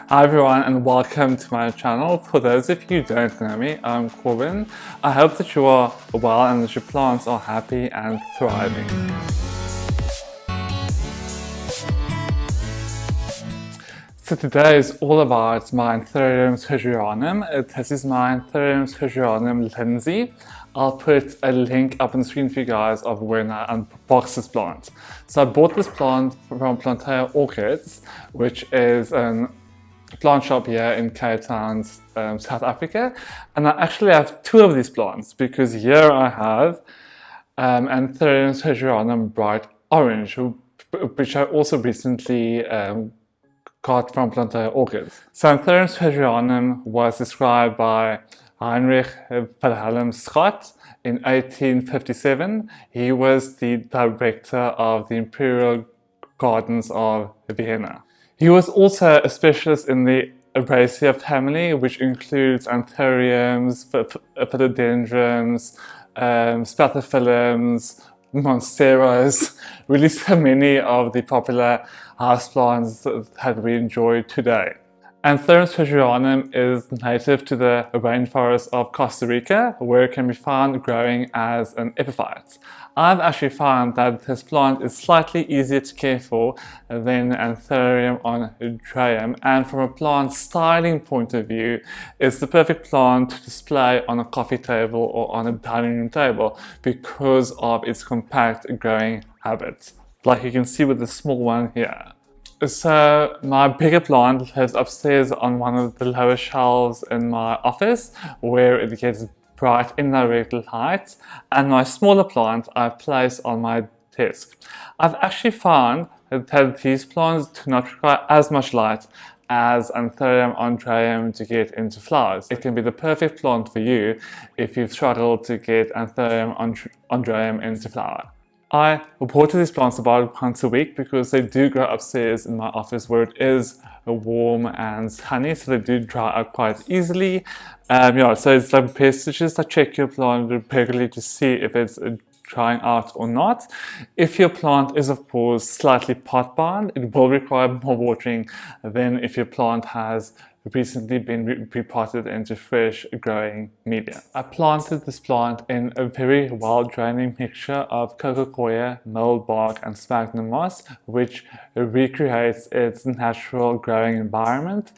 Hi everyone and welcome to my channel. For those of you who don't know me, I'm Corbin. I hope that you are well and that your plants are happy and thriving. So today is all about my Anthurium Scherzerianum. This is my Anthurium Scherzerianum Lindsay. I'll put a link up on the screen for you guys of when I unboxed this plant. So I bought this plant from Plantea Orchids, which is a plant shop here in Cape Town, South Africa. And I actually have two of these plants because here I have Anthurium Scherzerianum bright orange, which I also recently got from Plantea Orchids. So Anthurium Scherzerianum was described by Heinrich Wilhelm Schott in 1857. He was the director of the Imperial Gardens of Vienna. He was also a specialist in the Araceae family, which includes Anthuriums, Philodendrons, Spathiphyllums, Monsteras, really so many of the popular houseplants that we enjoy today. Anthurium Scherzerianum is native to the rainforest of Costa Rica, where it can be found growing as an epiphyte. I've actually found that this plant is slightly easier to care for than Anthurium Andraeanum, and from a plant styling point of view, it's the perfect plant to display on a coffee table or on a dining room table because of its compact growing habits, like you can see with the small one here. So my bigger plant lives upstairs on one of the lower shelves in my office where it gets bright indirect light, and my smaller plant I place on my desk. I've actually found that these plants do not require as much light as Anthurium Andraeanum to get into flowers. It can be the perfect plant for you if you've struggled to get Anthurium Andraeanum into flower. I water these plants about once a week because they do grow upstairs in my office where it is warm and sunny, so they do dry out quite easily. So it's like best to just check your plant regularly to see if it's drying out or not. If your plant is of course slightly pot bound, it will require more watering than if your plant has recently been repotted into fresh growing media. I planted this plant in a very well draining mixture of cococoya, mold bark and sphagnum moss, which recreates its natural growing environment.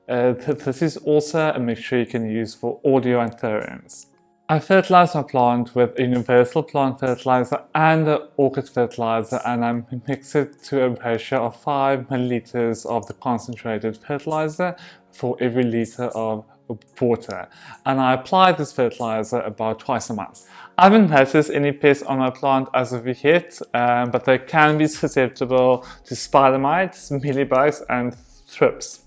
This is also a mixture you can use for all your anthuriums. I fertilize my plant with a universal plant fertilizer and an orchid fertilizer, and I mix it to a ratio of 5 milliliters of the concentrated fertilizer for every liter of water. And I apply this fertilizer about twice a month. I haven't noticed any pests on my plant as of yet, but they can be susceptible to spider mites, mealybugs and thrips.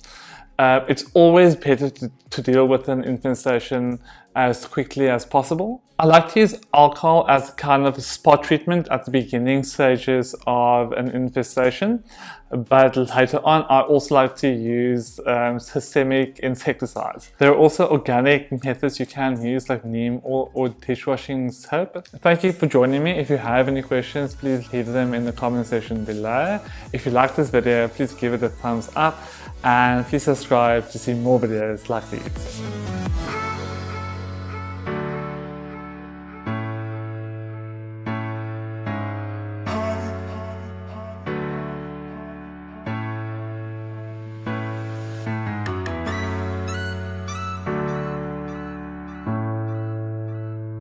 It's always better to deal with an infestation as quickly as possible. I like to use alcohol as kind of a spot treatment at the beginning stages of an infestation, but later on I also like to use systemic insecticides. There are also organic methods you can use like neem or dishwashing soap. Thank you for joining me. If you have any questions, please leave them in the comment section below. If you like this video, please give it a thumbs up and please subscribe to see more videos like these.